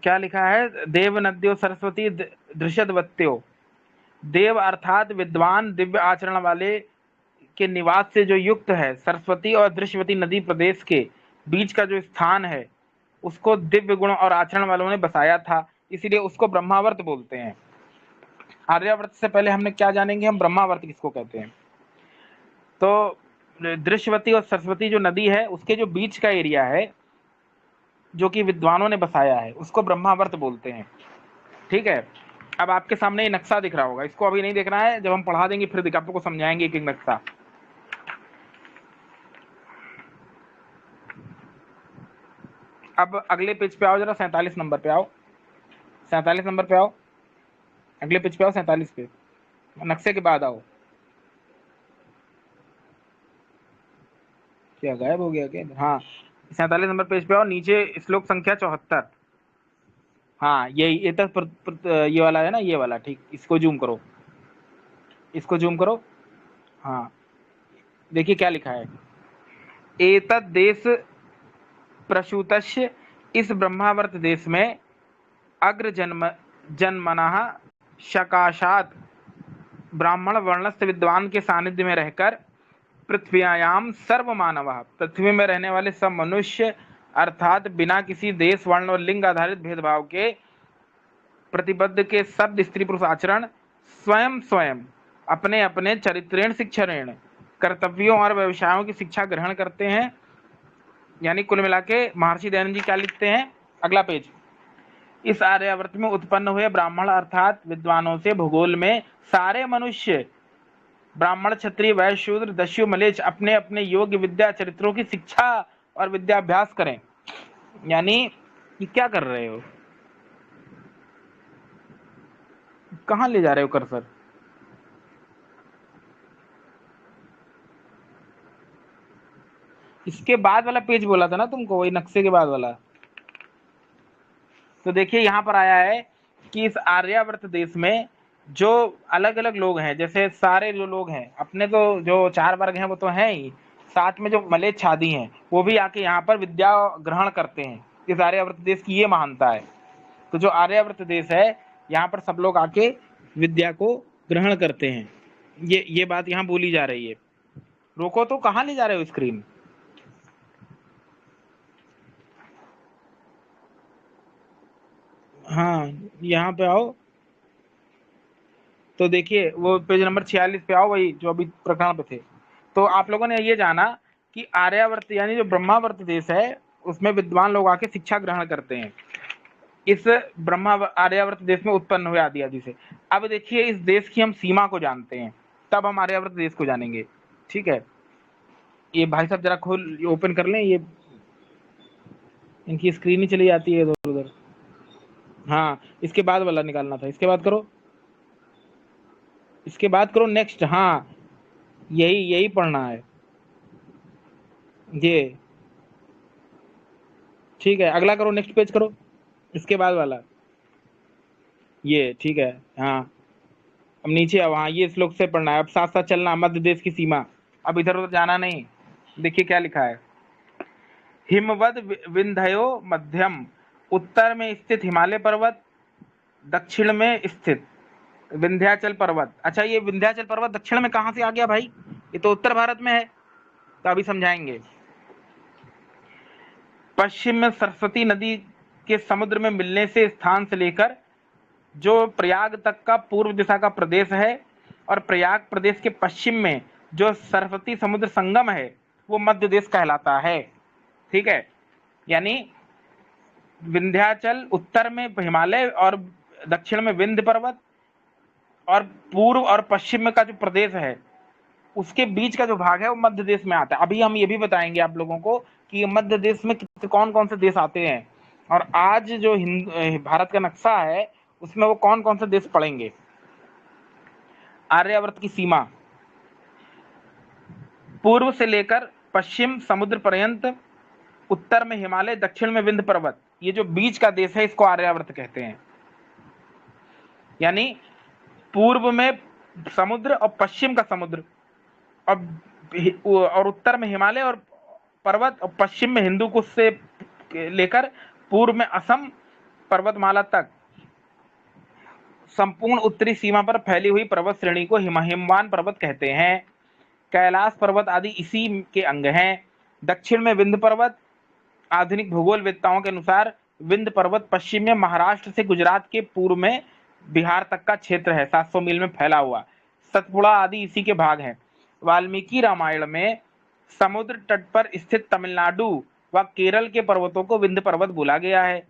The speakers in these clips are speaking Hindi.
क्या लिखा है, देव नद्यो सरस्वती दृशदवत्यो। देव अर्थात विद्वान, दिव्य आचरण वाले के निवास से जो युक्त है, सरस्वती और दृश्यवती नदी प्रदेश के बीच का जो स्थान है, उसको दिव्य गुण और आचरण वालों ने बसाया था, इसीलिए उसको ब्रह्मावर्त बोलते हैं। आर्यावर्त से पहले हमने क्या जानेंगे, हम ब्रह्मावर्त किसको कहते हैं। तो दृश्यवती और सरस्वती जो नदी है, उसके जो बीच का एरिया है, जो कि विद्वानों ने बसाया है, उसको ब्रह्मावर्त बोलते हैं। ठीक है, अब आपके सामने ये नक्शा दिख रहा होगा, इसको अभी नहीं देखना है, जब हम पढ़ा देंगे फिर आपको समझाएंगे एक एक नक्शा। अब अगले पेज पे आओ जरा, 47 नंबर पे आओ, 47 नंबर पे आओ, अगले पेज पे आओ, 47 पे, नक्शे के बाद आओ। क्या गायब हो गया क्या? हाँ, 47 नंबर पेज पे आओ, नीचे श्लोक संख्या 74। हाँ, ये तक ये वाला है ना, ये वाला, ठीक, इसको जूम करो, इसको जूम करो। हाँ, देखिए क्या लिखा है, एतद देश प्रसूतस्य, इस ब्रह्मावर्त देश में अग्र जन्मनः सकाशात ब्राह्मण वर्णस्थ विद्वान के सानिध्य में रहकर पृथ्व्यायाम सर्व मानव, पृथ्वी में रहने वाले सब मनुष्य अर्थात बिना किसी देश, वर्ण और लिंग आधारित भेदभाव के प्रतिबद्ध के शब्द स्त्री पुरुष आचरण स्वयं स्वयं अपने अपने चरित्रेण शिक्षारेण कर्तव्यों और व्यवसायों की शिक्षा ग्रहण करते हैं। यानी कुल मिला के महर्षि दयानंद जी क्या लिखते हैं, अगला पेज, इस आर्यावर्त में उत्पन्न हुए ब्राह्मण अर्थात विद्वानों से भूगोल में सारे मनुष्य, ब्राह्मण क्षत्रिय वैश्य शूद्र दस्यु मलेच्छ, अपने अपने योग्य विद्या चरित्रों की शिक्षा और विद्याभ्यास करें। यानी ये क्या कर रहे हो, कहाँ ले जा रहे हो कर्सर? इसके बाद वाला पेज बोला था ना तुमको, वही नक्शे के बाद वाला। तो देखिए यहाँ पर आया है कि इस आर्यावर्त देश में जो अलग अलग लोग हैं, जैसे सारे जो लोग हैं अपने, तो जो 4 वर्ग हैं वो तो हैं ही, साथ में जो मलेच्छ आदि हैं वो भी आके यहाँ पर विद्या ग्रहण करते हैं। इस आर्यावर्त देश की ये महानता है। तो जो आर्यावर्त देश है, यहाँ पर सब लोग आके विद्या को ग्रहण करते हैं। ये बात यहाँ बोली जा रही है। रोको तो, कहाँ ले जा रहे हो स्क्रीन? हाँ, यहाँ पे आओ, तो देखिए वो पेज नंबर 46 पे आओ, वही जो अभी प्रकरण पे थे। तो आप लोगों ने ये जाना कि आर्यावर्त यानी जो ब्रह्मावर्त देश है, उसमें विद्वान लोग आके शिक्षा ग्रहण करते हैं। इस ब्रह्मा आर्यावर्त देश में उत्पन्न हुए आदि आदि से। अब देखिए इस देश की हम सीमा को जानते हैं, तब हम आर्यावर्त देश को जानेंगे। ठीक है, ये भाई साहब जरा खोल ओपन कर लें, ये इनकी स्क्रीन ही चली जाती है इधर उधर। हाँ, इसके बाद वाला निकालना था, इसके बाद करो, इसके बाद करो नेक्स्ट। हाँ, यही यही पढ़ना है ये। ठीक है, अगला करो, नेक्स्ट पेज करो, इसके बाद वाला ये। ठीक है, हाँ, अब नीचे आओ। हाँ, ये श्लोक से पढ़ना है, अब साथ साथ चलना, मध्य देश की सीमा, अब इधर उधर जाना नहीं। देखिए क्या लिखा है, हिमवद विंध्यो मध्यम, उत्तर में स्थित हिमालय पर्वत, दक्षिण में स्थित विंध्याचल पर्वत। अच्छा, ये विंध्याचल पर्वत दक्षिण में कहाँ से आ गया भाई? ये तो उत्तर भारत में है, तो अभी समझाएंगे। पश्चिम में सरस्वती नदी के समुद्र में मिलने से स्थान से लेकर जो प्रयाग तक का पूर्व दिशा का प्रदेश है, और प्रयाग प्रदेश के पश्चिम में जो सरस्वती समुद्र संगम है, वो मध्य देश कहलाता है। ठीक है, यानी विंध्याचल उत्तर में हिमालय और दक्षिण में विंध्य पर्वत, और पूर्व और पश्चिम में का जो प्रदेश है, उसके बीच का जो भाग है वो मध्य देश में आता है। अभी हम ये भी बताएंगे आप लोगों को कि मध्य देश में कौन कौन से देश आते हैं, और आज जो भारत का नक्शा है उसमें वो कौन कौन से देश पड़ेंगे। आर्यावर्त की सीमा पूर्व से लेकर पश्चिम समुद्र पर्यंत, उत्तर में हिमालय, दक्षिण में विंध्य पर्वत, ये जो बीच का देश है इसको आर्यावर्त कहते हैं। यानी पूर्व में समुद्र और पश्चिम का समुद्र, और उत्तर में हिमालय और पर्वत, और पश्चिम में हिंदू कुश से लेकर पूर्व में असम पर्वतमाला तक संपूर्ण उत्तरी सीमा पर फैली हुई पर्वत श्रेणी को हिमवान पर्वत कहते हैं। कैलाश पर्वत आदि इसी के अंग हैं। दक्षिण में विंध्य पर्वत। आधुनिक भूगोलवेत्ताओं के अनुसार विंध्य पर्वत पश्चिम में महाराष्ट्र से गुजरात के पूर्व में बिहार तक का क्षेत्र है, 700 मील में फैला हुआ। सतपुड़ा आदि इसी के भाग हैं। वाल्मीकि रामायण में समुद्र तट पर स्थित तमिलनाडु व केरल के पर्वतों को विंध्य पर्वत बोला गया है।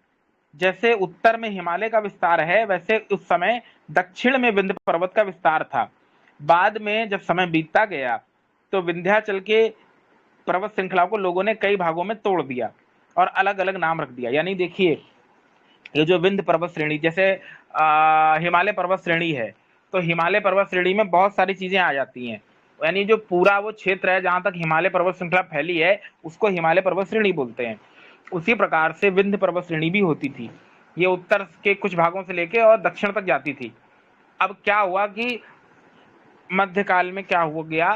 जैसे उत्तर में हिमालय का विस्तार है, वैसे उस समय दक्षिण में विंध्य पर्वत का विस्तार था। बाद में जब समय बीतता गया तो विंध्याचल के पर्वत श्रृंखला को लोगों ने कई भागों में तोड़ दिया और अलग अलग नाम रख दिया। यानी देखिए, ये जो विंध्य पर्वत श्रेणी, जैसे हिमालय पर्वत श्रेणी है, तो हिमालय पर्वत श्रेणी में बहुत सारी चीजें आ जाती हैं। यानी जो पूरा वो क्षेत्र है जहां तक हिमालय पर्वत श्रृंखला फैली है, उसको हिमालय पर्वत श्रेणी बोलते हैं। उसी प्रकार से विंध्य पर्वत श्रेणी भी होती थी। ये उत्तर के कुछ भागों से लेके और दक्षिण तक जाती थी। अब क्या हुआ कि मध्यकाल में क्या हो गया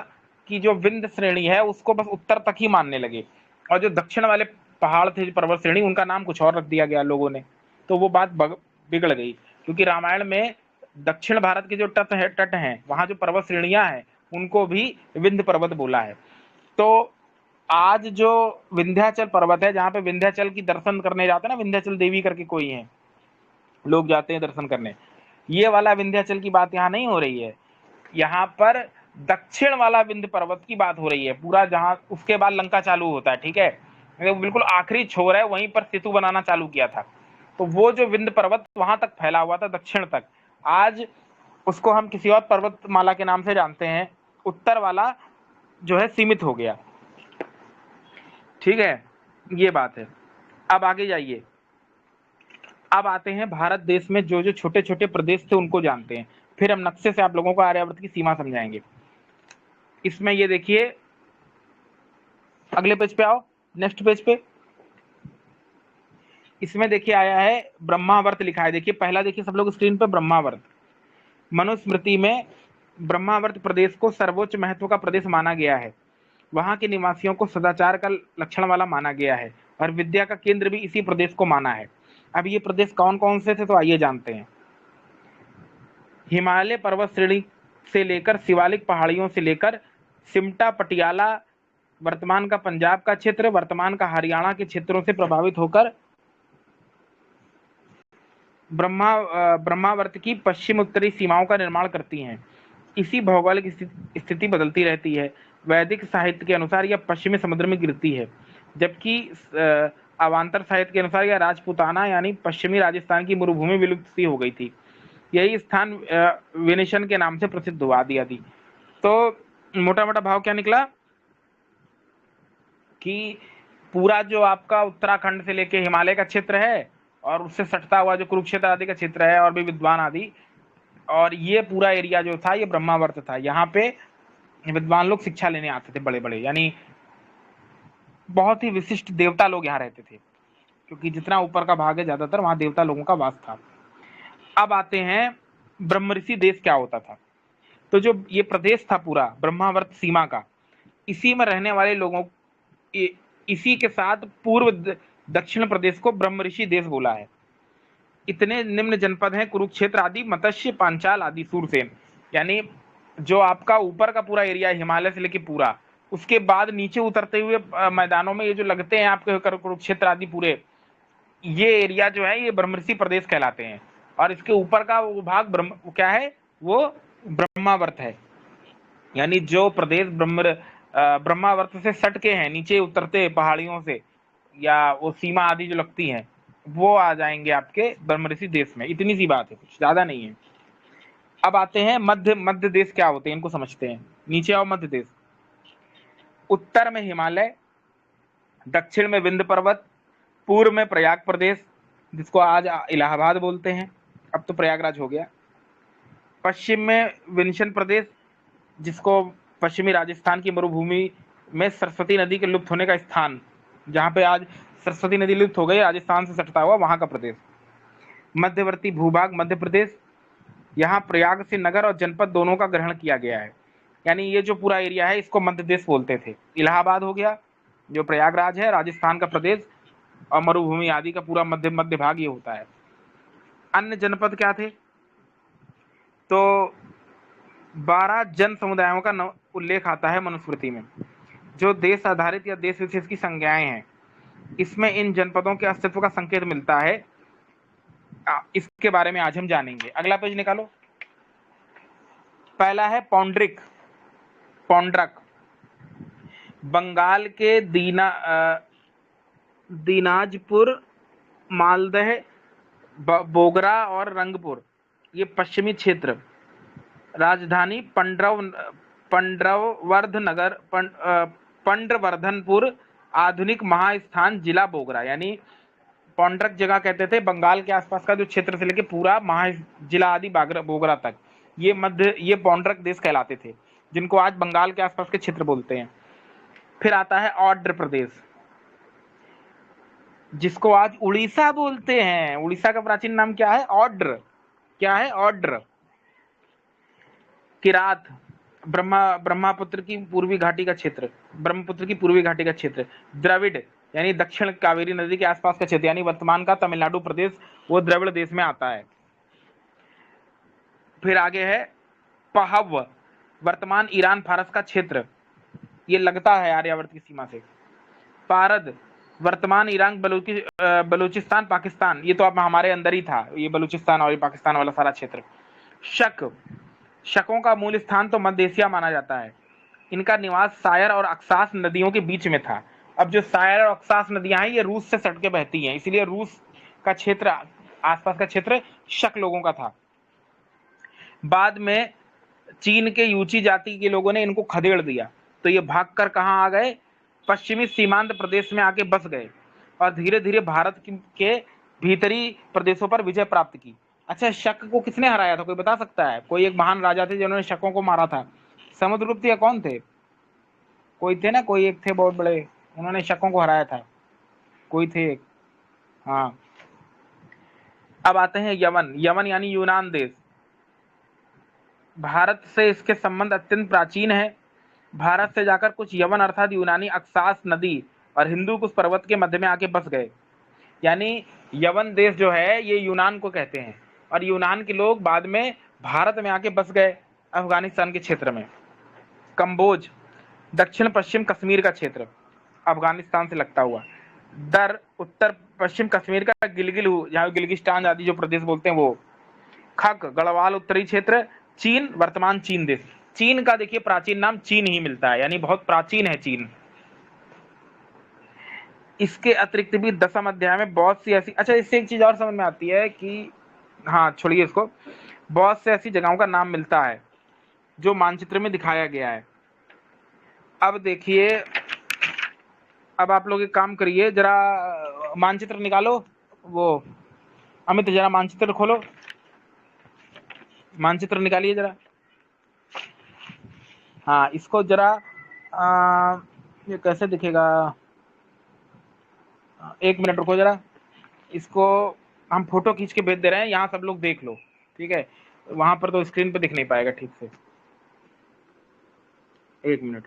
कि जो विंध्य श्रेणी है उसको बस उत्तर तक ही मानने लगे, और जो दक्षिण वाले पहाड़ थे पर्वत श्रेणी, उनका नाम कुछ और रख दिया गया लोगों ने। तो वो बात बिगड़ गई, क्योंकि रामायण में दक्षिण भारत के जो तट हैं वहां जो पर्वत श्रेणियां हैं उनको भी विंध्य पर्वत बोला है। तो आज जो विंध्याचल पर्वत है, जहाँ पे विंध्याचल की दर्शन करने जाते हैं ना, विंध्याचल देवी करके कोई है, लोग जाते हैं दर्शन करने, ये वाला विंध्याचल की बात यहाँ नहीं हो रही है। यहाँ पर दक्षिण वाला विंध्य पर्वत की बात हो रही है, पूरा जहाँ उसके बाद लंका चालू होता है, ठीक है, बिल्कुल आखिरी छोर है, वहीं पर सेतु बनाना चालू किया था। तो वो जो विंध्य पर्वत वहां तक फैला हुआ था, दक्षिण तक, आज उसको हम किसी और पर्वतमाला के नाम से जानते हैं। उत्तर वाला जो है सीमित हो गया, ठीक है, ये बात है। अब आगे जाइए, अब आते हैं भारत देश में जो जो छोटे छोटे प्रदेश थे उनको जानते हैं, फिर हम नक्शे से आप लोगों को आर्यावर्त की सीमा समझाएंगे। इसमें ये देखिए, अगले पेज पे आओ, नेक्स्ट पेज पे। इसमें देखिए आया है ब्रह्मावर्त लिखा है। देखिए पहला, देखिए सब लोग स्क्रीन पे, ब्रह्मावर्त। मनुस्मृति में ब्रह्मावर्त प्रदेश को सर्वोच्च महत्व का प्रदेश माना गया है। वहां के निवासियों को सदाचार का लक्षण वाला माना गया है और विद्या का केंद्र भी इसी प्रदेश को माना है। अब ये प्रदेश कौन कौन से थे, तो आइए जानते हैं। हिमालय पर्वत श्रेणी से लेकर शिवालिक पहाड़ियों से लेकर सिमटा, पटियाला, वर्तमान का पंजाब का क्षेत्र, वर्तमान का हरियाणा के क्षेत्रों से प्रभावित होकर ब्रह्मावर्त की पश्चिम उत्तरी सीमाओं का निर्माण करती हैं। इसी भौगोलिक स्थिति बदलती रहती है। वैदिक साहित्य के अनुसार यह पश्चिमी समुद्र में गिरती है, जबकि अवांतर साहित्य के अनुसार यह राजपूताना यानी पश्चिमी राजस्थान की मरुभूमि विलुप्त सी हो गई थी। यही स्थान वेनेशन के नाम से प्रसिद्ध हुआ आदि। तो मोटा मोटा भाव क्या निकला कि पूरा जो आपका उत्तराखंड से लेके हिमालय का क्षेत्र है और उससे सटता हुआ जो कुरुक्षेत्र आदि का क्षेत्र है और भी विद्वान आदि, और ये पूरा एरिया जो था ये ब्रह्मावर्त था। यहाँ पे विद्वान लोग शिक्षा लेने आते थे, बड़े बड़े, यानी बहुत ही विशिष्ट देवता लोग यहाँ रहते थे, क्योंकि जितना ऊपर का भाग है ज्यादातर वहां देवता लोगों का वास था। अब आते हैं ब्रह्मऋषि देश क्या होता था। तो जो ये प्रदेश था पूरा ब्रह्मावर्त सीमा का, इसी में रहने वाले लोगों, इसी के साथ पूर्व दक्षिण प्रदेश को ब्रह्मऋषि देश बोला है। इतने निम्न जनपद हैं कुरुक्षेत्र आदि, मत्स्य, पांचाल आदि, सूरसेन, यानी जो आपका ऊपर का पूरा एरिया है हिमालय से लेके पूरा, उसके बाद नीचे उतरते हुए मैदानों में ये जो लगते हैं आपके कुरुक्षेत्र आदि पूरे, ये एरिया जो है ये ब्रह्मऋषि प्रदेश कहलाते हैं। और इसके ऊपर का वो भाग क्या है, वो ब्रह्मावर्त है। यानी जो प्रदेश ब्रह्मावर्त से सट के हैं, नीचे उतरते पहाड़ियों से या वो सीमा आदि जो लगती हैं, वो आ जाएंगे आपके ब्रह्मऋषि देश में। इतनी सी बात है, कुछ ज्यादा नहीं है। अब आते हैं मध्य देश क्या होते हैं, इनको समझते हैं। नीचे आओ, मध्य देश। उत्तर में हिमालय, दक्षिण में विंध्य पर्वत, पूर्व में प्रयाग प्रदेश जिसको आज इलाहाबाद बोलते हैं, अब तो प्रयागराज हो गया, पश्चिम में विंशन प्रदेश जिसको पश्चिमी राजस्थान की मरुभूमि में सरस्वती नदी के लुप्त होने का स्थान, जहां पे आज सरस्वती नदी लुप्त हो गई, राजस्थान से सटता हुआ वहां का प्रदेश। मध्यवर्ती भूभाग मध्य प्रदेश, यहाँ प्रयाग से नगर और जनपद दोनों का ग्रहण किया गया है। यानी ये जो पूरा एरिया है इसको मध्य देश बोलते थे। इलाहाबाद हो गया जो प्रयागराज है, राजस्थान का प्रदेश, और मरुभूमि आदि का पूरा मध्य भाग ये होता है। अन्य जनपद क्या थे? तो 12 जन समुदायों का उल्लेख आता है मनुस्मृति में। जो देश आधारित या देश विशेष की संज्ञाएं हैं, इसमें इन जनपदों के अस्तित्व का संकेत मिलता है। इसके बारे में आज हम जानेंगे। अगला पेज निकालो। पहला है पौंड्रिक, पौंड्रक। बंगाल के दीनाजपुर, मालदह, बोगरा और रंगपुर, ये पश्चिमी क्षेत्र। राजधानी पंड्रवर्धनपुर, आधुनिक महास्थान, जिला बोगरा। यानी पौंड्रक जगह कहते थे बंगाल के आसपास का जो क्षेत्र से लेके पूरा जिला आदि बोगरा तक, ये पौंड्रक देश कहलाते थे, जिनको आज बंगाल के आसपास के क्षेत्र बोलते हैं। फिर आता है ऑड्र प्रदेश, जिसको आज उड़ीसा बोलते हैं। उड़ीसा का प्राचीन नाम क्या है? ऑड्र। क्या है? ऑड्र। किरात, ब्रह्मपुत्र की पूर्वी घाटी का क्षेत्र, ब्रह्मपुत्र की पूर्वी घाटी का क्षेत्र। द्रविड़, यानी दक्षिण कावेरी नदी के आसपास का क्षेत्र, यानी वर्तमान का तमिलनाडु प्रदेश, वो द्रविड़ देश में आता है। फिर आगे है पहव, वर्तमान ईरान फारस का क्षेत्र, ये लगता है आर्यावर्त की सीमा से। पारद, वर्तमान ईरान बलूचिस्तान पाकिस्तान, ये तो अब हमारे अंदर ही था, ये बलूचिस्तान और पाकिस्तान वाला सारा क्षेत्र। शक, शकों का मूल स्थान तो मध्य एशिया माना जाता है। इनका निवास सायर और अक्सास नदियों के बीच में था। अब जो सायर और अक्सास नदियां हैं, ये रूस से सट के बहती हैं, इसलिए रूस का क्षेत्र, आसपास का क्षेत्र शक लोगों का था। बाद में चीन के यूची जाति के लोगों ने इनको खदेड़ दिया, तो ये भागकर कहां आ गए? पश्चिमी सीमांत प्रदेश में आके बस गए और धीरे धीरे भारत के भीतरी प्रदेशों पर विजय प्राप्त की। अच्छा, शक को किसने हराया था? कोई बता सकता है? कोई एक महान राजा थे जिन्होंने शकों को मारा था। समुद्रगुप्त या कौन थे? कोई थे ना, कोई एक थे बहुत बड़े, उन्होंने शकों को हराया था, कोई थे एक। हाँ। अब आते हैं यवन। यवन यानी यूनान देश। भारत से इसके संबंध अत्यंत प्राचीन है। भारत से जाकर कुछ यवन अर्थात यूनानी अक्सास नदी और हिंदू कुश पर्वत के मध्य में आके बस गए। यानी यवन देश जो है ये यूनान को कहते हैं, और यूनान के लोग बाद में भारत में आके बस गए, अफगानिस्तान के क्षेत्र में। कंबोज, दक्षिण पश्चिम कश्मीर का क्षेत्र, अफगानिस्तान से लगता हुआ। दर, उत्तर पश्चिम कश्मीर का गिलगिल, जहाँ गिलगिस्तान आदि जो प्रदेश बोलते हैं वो। खक, गढ़वाल उत्तरी क्षेत्र, चीन, वर्तमान चीन देश। चीन का देखिए प्राचीन नाम चीन ही मिलता है, यानी बहुत प्राचीन है चीन। इसके अतिरिक्त भी 10वें अध्याय में बहुत सी ऐसी, अच्छा इससे एक चीज और समझ में आती है कि, हाँ छोड़िए इसको, बहुत से ऐसी जगहों का नाम मिलता है जो मानचित्र में दिखाया गया है। अब देखिए, अब आप लोग एक काम करिए, जरा मानचित्र निकालो। वो अमित जरा मानचित्र खोलो, मानचित्र निकालिए जरा। हाँ इसको जरा, ये कैसे दिखेगा? 1 मिनट रुको जरा, इसको हम फोटो खींच के भेज दे रहे हैं, यहाँ सब लोग देख लो, ठीक है? वहां पर तो स्क्रीन पे दिख नहीं पाएगा ठीक से। 1 मिनट,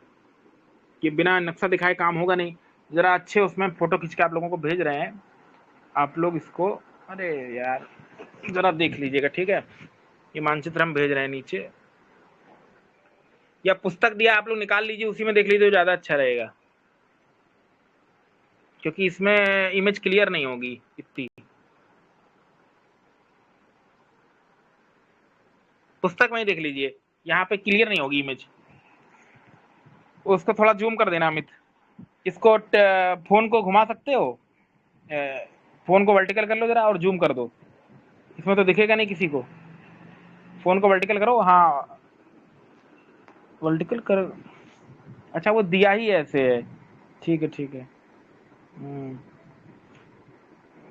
कि बिना नक्शा दिखाए काम होगा नहीं। जरा अच्छे उसमें फोटो खींच के आप लोगों को भेज रहे हैं, आप लोग इसको, अरे यार जरा देख लीजिएगा, ठीक है? ये मानचित्र हम भेज रहे हैं नीचे, या पुस्तक दिया आप लोग निकाल लीजिए, उसी में देख लीजिए, ज्यादा अच्छा रहेगा, क्योंकि इसमें इमेज क्लियर नहीं होगी इतनी। पुस्तक में ही देख लीजिए, यहाँ पे क्लियर नहीं होगी इमेज, उसको थोड़ा जूम कर देना अमित। इसको फोन को घुमा सकते हो, फोन को वर्टिकल कर लो जरा और जूम कर दो, इसमें तो दिखेगा नहीं किसी को। फोन को वर्टिकल करो, हाँ वर्टिकल कर, अच्छा वो दिया ही ऐसे है, ठीक है ठीक है।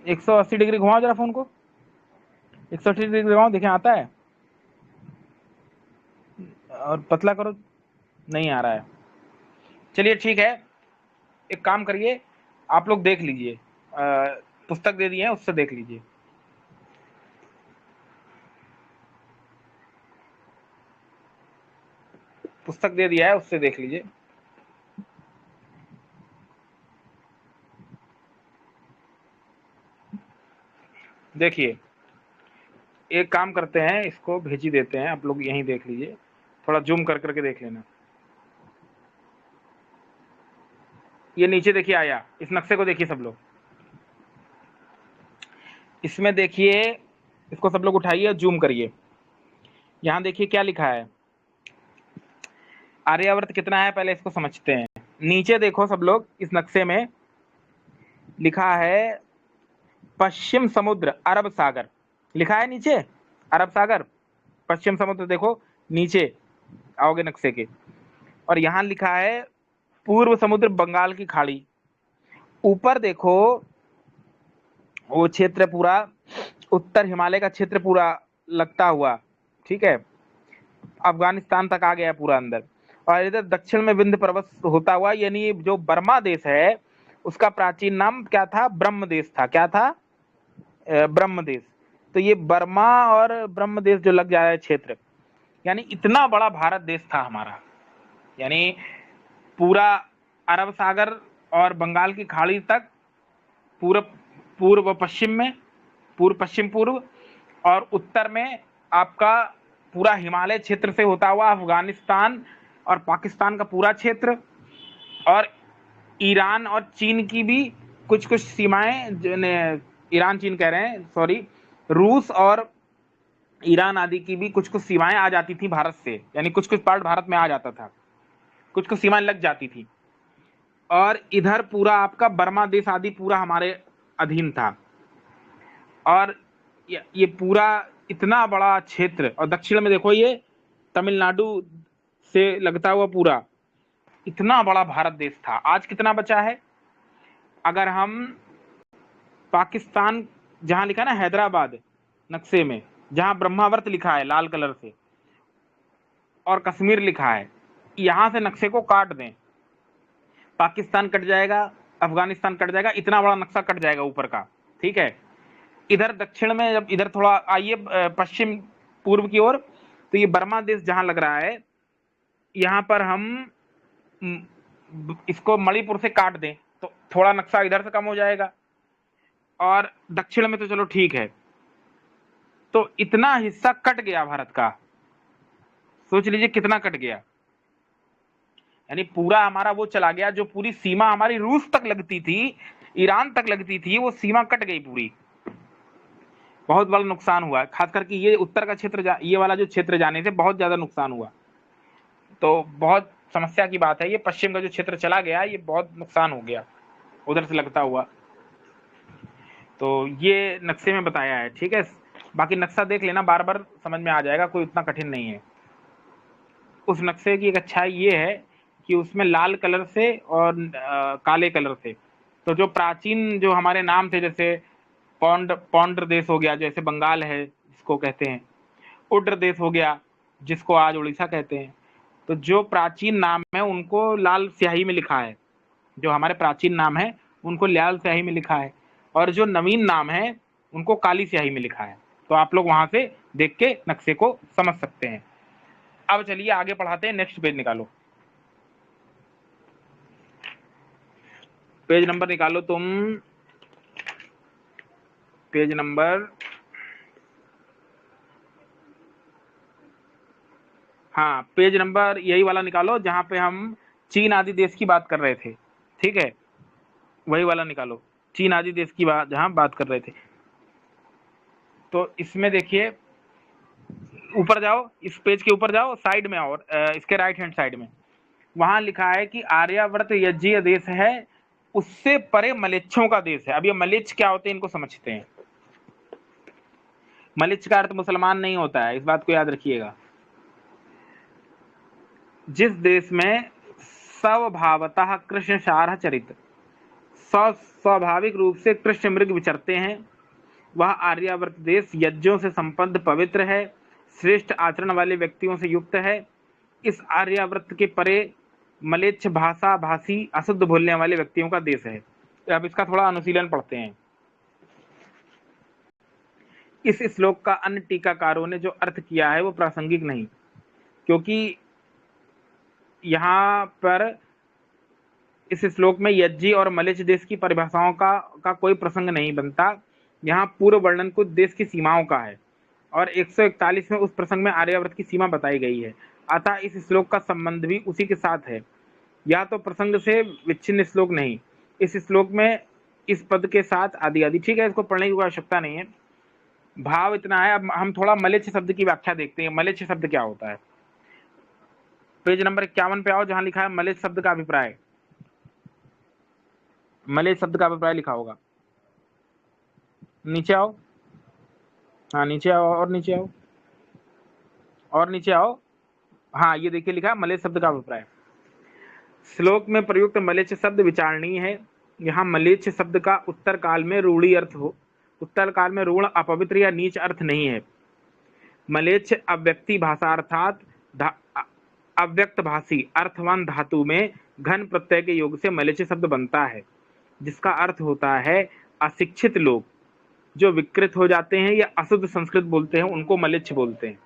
180 डिग्री घुमाओ जरा फोन को, 180 डिग्री घुमाओ, देखें आता है? और पतला करो, नहीं आ रहा है। चलिए ठीक है, एक काम करिए, आप लोग देख लीजिए, पुस्तक दे दिए हैं, उससे देख लीजिए। पुस्तक दे दिया है, उससे देख लीजिए। देखिए, एक काम करते हैं, इसको भेज ही देते हैं, आप लोग यहीं देख लीजिए, थोड़ा जूम कर करके देख लेना। ये नीचे देखिए आया, इस नक्शे को देखिए सब लोग, इसमें देखिए, इसको सब लोग उठाइए और जूम करिए। यहाँ देखिए क्या लिखा है, आर्यावर्त कितना है पहले इसको समझते हैं। नीचे देखो सब लोग, इस नक्शे में लिखा है पश्चिम समुद्र अरब सागर, लिखा है नीचे अरब सागर पश्चिम समुद्र, देखो नीचे आओगे नक्शे के, और यहाँ लिखा है पूर्व समुद्र बंगाल की खाड़ी। ऊपर देखो वो क्षेत्र पूरा उत्तर हिमालय का क्षेत्र पूरा लगता हुआ, ठीक है, अफगानिस्तान तक आ गया पूरा अंदर, और इधर दक्षिण में विंध्य पर्वत होता हुआ, यानी जो बर्मा देश है उसका प्राचीन नाम क्या था, ब्रह्म देश था। क्या था? ब्रह्म देश। तो ये बर्मा और ब्रह्म देश जो लग जाए क्षेत्र, यानी इतना बड़ा भारत देश था हमारा, यानी पूरा अरब सागर और बंगाल की खाड़ी तक, पूर्व पूर्व पश्चिम में, पूर्व पश्चिम पूर्व, और उत्तर में आपका पूरा हिमालय क्षेत्र से होता हुआ अफगानिस्तान और पाकिस्तान का पूरा क्षेत्र, और ईरान और चीन की भी कुछ कुछ सीमाएं, ईरान चीन कह रहे हैं, सॉरी, रूस और ईरान आदि की भी कुछ कुछ सीमाएं आ जाती थी भारत से, यानी कुछ कुछ पार्ट भारत में आ जाता था, कुछ कुछ सीमाएं लग जाती थी, और इधर पूरा आपका बर्मा देश आदि पूरा हमारे अधीन था। और ये पूरा इतना बड़ा क्षेत्र, और दक्षिण में देखो ये तमिलनाडु से लगता हुआ पूरा इतना बड़ा भारत देश था। आज कितना बचा है? अगर हम पाकिस्तान, जहां लिखा ना हैदराबाद नक्शे में, जहां ब्रह्मावर्त लिखा है लाल कलर से और कश्मीर लिखा है, यहां से नक्शे को काट दें, पाकिस्तान कट जाएगा, अफगानिस्तान कट जाएगा, इतना बड़ा नक्शा कट जाएगा ऊपर का, ठीक है। इधर दक्षिण में जब इधर थोड़ा आइए पश्चिम पूर्व की ओर, तो ये बर्मा देश जहां लग रहा है, यहां पर हम इसको मणिपुर से काट दें तो थोड़ा नक्शा इधर से कम हो जाएगा, और दक्षिण में तो चलो ठीक है। तो इतना हिस्सा कट गया भारत का, सोच लीजिए कितना कट गया, यानी पूरा हमारा वो चला गया, जो पूरी सीमा हमारी रूस तक लगती थी, ईरान तक लगती थी, वो सीमा कट गई पूरी। बहुत बड़ा नुकसान हुआ, खास करके ये उत्तर का क्षेत्र, ये वाला जो क्षेत्र जाने से बहुत ज्यादा नुकसान हुआ, तो बहुत समस्या की बात है। ये पश्चिम का जो क्षेत्र चला गया, ये बहुत नुकसान हो गया उधर से लगता हुआ। तो ये नक्शे में बताया है, ठीक है। बाकी नक्शा देख लेना, बार बार समझ में आ जाएगा, कोई उतना कठिन नहीं है। उस नक्शे की एक अच्छाई ये है कि उसमें लाल कलर से और काले कलर से, तो जो प्राचीन जो हमारे नाम थे, जैसे पौंड्र देश हो गया, जैसे बंगाल है जिसको कहते हैं, उड्र देश हो गया जिसको आज उड़ीसा कहते हैं, तो जो प्राचीन नाम है उनको लाल स्याही में लिखा है, जो हमारे प्राचीन नाम है उनको लाल स्याही में लिखा है, और जो नवीन नाम है उनको काली स्याही में लिखा है। तो आप लोग वहां से देख के नक्शे को समझ सकते हैं। अब चलिए आगे पढ़ाते हैं, नेक्स्ट पेज निकालो, पेज नंबर निकालो तुम, पेज नंबर, हाँ पेज नंबर यही वाला निकालो जहां पे हम चीन आदि देश की बात कर रहे थे, ठीक है, वही वाला निकालो, चीन आदि देश की बात जहां बात कर रहे थे। तो इसमें देखिए, ऊपर जाओ, इस पेज के ऊपर जाओ, साइड में आओ, इसके राइट हैंड साइड में, वहां लिखा है कि आर्यावर्त यज्ञीय देश है, उससे परे मलेच्छों का देश है। अब ये मलेच्छ क्या होते हैं इनको समझते हैं। मलेच्छ का अर्थ मुसलमान नहीं होता है, इस बात को याद रखिएगा। जिस देश में स्वभावतः कृष्ण सारह चरित, स्वाभाविक रूप से कृष्ण मृग विचरते हैं, वह आर्यावर्त देश यज्ञों से संपन्न पवित्र है, श्रेष्ठ आचरण वाले व्यक्तियों से युक्त है। इस आर्यावर्त के परे मलेच्छ भाषा भाषी अशुद्ध बोलने वाले व्यक्तियों का देश है। अब इसका थोड़ा अनुशीलन पढ़ते हैं। इस श्लोक का अन्य टीकाकारों ने जो अर्थ किया है वो प्रासंगिक नहीं, क्योंकि यहाँ पर इस श्लोक में यज्ञी और मलेच्छ देश की परिभाषाओं का कोई प्रसंग नहीं बनता। यहाँ पूर्व वर्णन कुछ देश की सीमाओं का है, और 141 में उस प्रसंग में आर्यावर्त की सीमा बताई गई है। अतः इस श्लोक का संबंध भी उसी के साथ है, या तो प्रसंग से विच्छिन्न श्लोक नहीं। इस श्लोक में इस पद के साथ आदि आदि, ठीक है, इसको पढ़ने की कोई आवश्यकता नहीं है, भाव इतना है। अब हम थोड़ा मलेच्छ शब्द की व्याख्या देखते हैं। मलेच्छ शब्द क्या होता है? पेज नंबर 51 पे आओ, जहां लिखा है मलेच्छ शब्द का अभिप्राय। मलेच्छ शब्द का अभिप्राय लिखा होगा, नीचे आओ, हाँ नीचे आओ, और नीचे आओ, और नीचे आओ। हाँ, ये देखिए लिखा है मलेच्छ शब्द का अभिप्राय। श्लोक में प्रयुक्त मलेच्छ शब्द विचारणीय है। यहाँ मलेच्छ शब्द का उत्तर काल में रूढ़ी अर्थ हो, उत्तर काल में रूढ़, अपवित्र या नीच अर्थ नहीं है। मलेच्छ अव्यक्ति भाषा अर्थात अव्यक्त भाषी अर्थवान धातु में घन प्रत्यय के योग से मलेच्छ शब्द बनता है, जिसका अर्थ होता है अशिक्षित लोग जो विकृत हो जाते हैं या अशुद्ध संस्कृत बोलते हैं, उनको मलेच्छ बोलते हैं।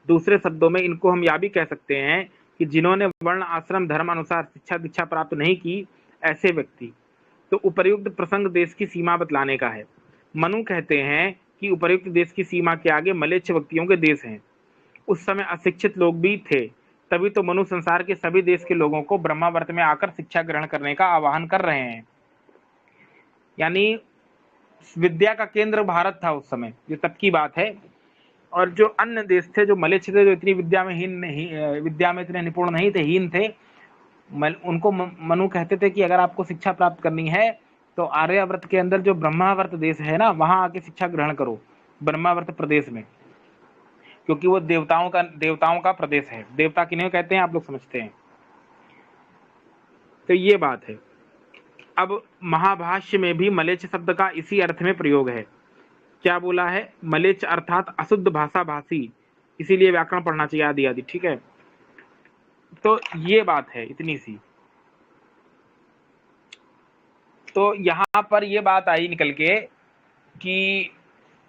दूसरे शब्दों में इनको हम यह भी कह सकते हैं कि जिन्होंने वर्ण आश्रम धर्म अनुसार शिक्षा दीक्षा प्राप्त नहीं की, ऐसे व्यक्ति। तो उपर्युक्त प्रसंग देश की सीमा बतलाने का है। मनु कहते हैं कि उपर्युक्त देश की सीमा के आगे मलेच्छ व्यक्तियों के देश हैं। उस समय अशिक्षित लोग भी थे, तभी तो मनु संसार के सभी देश के लोगों को ब्रह्मावर्त में आकर शिक्षा ग्रहण करने का आह्वान कर रहे हैं। यानी विद्या का केंद्र भारत था उस समय, ये तब की बात है। और जो अन्य देश थे, जो मलेच्छ थे, जो इतनी विद्या में इतने निपुण नहीं थे, हीन थे, उनको मनु कहते थे कि अगर आपको शिक्षा प्राप्त करनी है तो आर्यावर्त के अंदर जो ब्रह्मावर्त देश है ना, वहां आके शिक्षा ग्रहण करो, ब्रह्मावर्त प्रदेश में, क्योंकि वो देवताओं का प्रदेश है। देवता किन्हें कहते हैं आप लोग समझते हैं। तो ये बात है। अब महाभाष्य में भी मलेच्छ शब्द का इसी अर्थ में प्रयोग है। क्या बोला है? मलेच्छ अर्थात अशुद्ध भाषा भाषी, इसीलिए व्याकरण पढ़ना चाहिए आदि आदि, ठीक है। तो ये बात है इतनी सी। तो यहां पर ये बात आई निकल के कि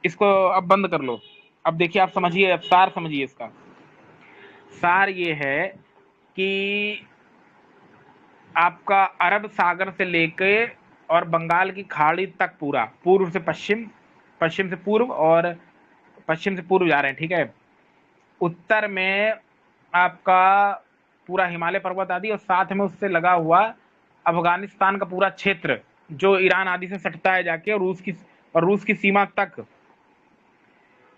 इसको अब बंद कर लो। अब देखिए, आप समझिए, अब सार समझिए। इसका सार ये है कि आपका अरब सागर से लेके और बंगाल की खाड़ी तक पूरा, पूर्व से पश्चिम, पश्चिम से पूर्व और पश्चिम से पूर्व जा रहे हैं, ठीक है। उत्तर में आपका पूरा हिमालय पर्वत आदि, और साथ में उससे लगा हुआ अफगानिस्तान का पूरा क्षेत्र जो ईरान आदि से सटता है जाके, और रूस की सीमा तक।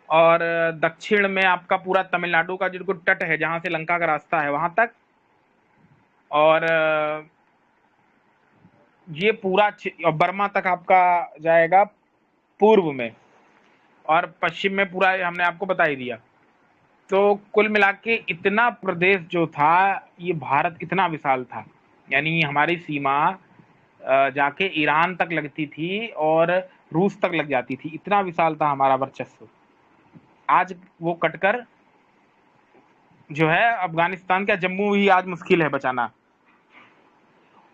और दक्षिण में आपका पूरा तमिलनाडु का जो तट है, जहां से लंका का रास्ता है, वहां तक। और ये पूरा बर्मा तक आपका जाएगा पूर्व में, और पश्चिम में पूरा हमने आपको बता ही दिया। तो कुल मिला के इतना प्रदेश जो था, ये भारत इतना विशाल था। यानी हमारी सीमा जाके ईरान तक लगती थी और रूस तक लग जाती थी, इतना विशाल था हमारा वर्चस्व। आज वो कटकर जो है अफगानिस्तान का जम्मू ही आज मुश्किल है बचाना,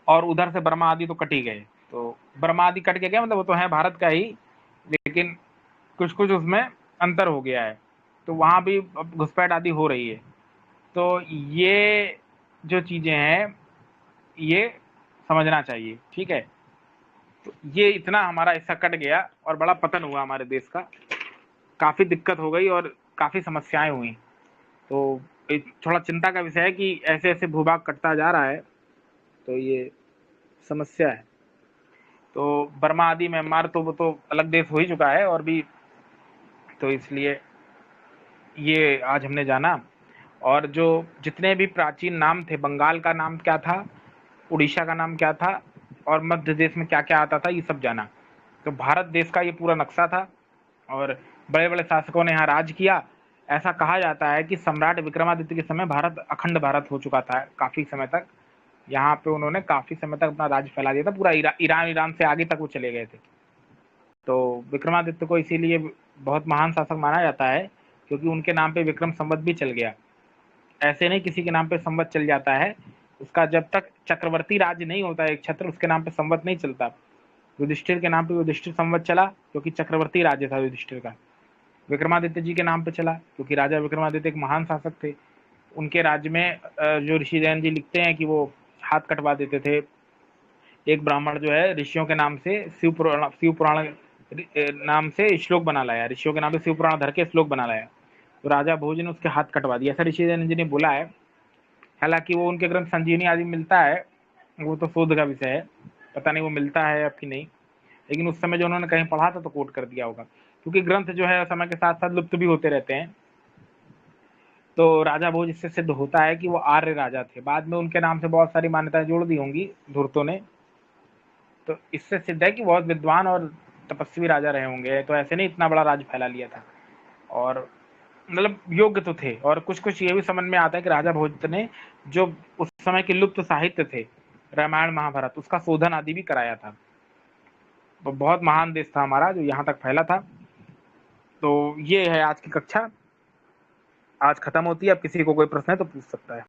और उधर से बर्मा आदि तो कट ही गए। तो बर्मा आदि कट के गए, मतलब वो तो है भारत का ही, लेकिन कुछ कुछ उसमें अंतर हो गया है। तो वहाँ भी घुसपैठ आदि हो रही है। तो ये जो चीज़ें हैं, ये समझना चाहिए, ठीक है। तो ये इतना हमारा हिस्सा कट गया और बड़ा पतन हुआ हमारे देश का, काफ़ी दिक्कत हो गई और काफ़ी समस्याएं हुई। तो थोड़ा चिंता का विषय है कि ऐसे ऐसे भूभाग कटता जा रहा है, तो ये समस्या है। तो बर्मा आदि म्यांमार तो वो तो अलग देश हो ही चुका है और भी, तो इसलिए ये आज हमने जाना। और जो जितने भी प्राचीन नाम थे, बंगाल का नाम क्या था, उड़ीसा का नाम क्या था, और मध्य देश में क्या क्या आता था, ये सब जाना। तो भारत देश का ये पूरा नक्शा था, और बड़े बड़े शासकों ने यहाँ राज किया। ऐसा कहा जाता है कि सम्राट विक्रमादित्य के समय भारत अखंड भारत हो चुका था काफ़ी समय तक। यहाँ पे उन्होंने काफ़ी समय तक अपना राज फैला दिया था, पूरा ईरान से आगे तक वो चले गए थे। तो विक्रमादित्य को इसीलिए बहुत महान शासक माना जाता है, क्योंकि उनके नाम पे विक्रम संवत भी चल गया। ऐसे नहीं किसी के नाम पे संवत चल जाता है, उसका जब तक चक्रवर्ती राज्य नहीं होता है एक छत्र, उसके नाम पे संवत नहीं चलता। युधिष्ठिर के नाम पे युधिष्ठिर संवत चला, क्योंकि चक्रवर्ती राज्य था युधिष्ठिर का। विक्रमादित्य जी के नाम पे चला, क्योंकि राजा विक्रमादित्य एक महान शासक थे। उनके राज्य में जो ऋषि जैन जी लिखते हैं कि वो हाथ कटवा देते थे। एक ब्राह्मण जो है ऋषियों के नाम से शिव पुराण नाम से श्लोक बना लाया, ऋषियों के नाम से शिव पुराण धर के श्लोक बना लाया। तो राजा भोज ने उसके हाथ कटवा दिया, ऐसा ऋषि जी ने बोला है। हालांकि वो उनके ग्रंथ संजीवनी आदि मिलता है, वो तो शोध का विषय है, पता नहीं वो मिलता है या फिर नहीं, लेकिन उस समय जो उन्होंने कहीं पढ़ा था तो कोट कर दिया होगा, क्योंकि ग्रंथ जो है समय के साथ साथ लुप्त भी होते रहते हैं। तो राजा भोज इससे सिद्ध होता है कि वो आर्य राजा थे। बाद में उनके नाम से बहुत सारी मान्यताएं जोड़ दी होंगी धूर्तों ने, तो इससे सिद्ध है कि बहुत विद्वान और तपस्वी राजा रहे होंगे, तो ऐसे नहीं इतना बड़ा राज फैला लिया था। और मतलब योग्य तो थे। और कुछ कुछ ये भी समझ में आता है कि राजा भोज ने जो उस समय के लुप्त साहित्य थे, रामायण महाभारत, उसका शोधन आदि भी कराया था। तो बहुत महान देश था हमारा जो यहाँ तक फैला था। तो ये है आज की कक्षा, आज खत्म होती है। अब किसी को कोई प्रश्न है तो पूछ सकता है।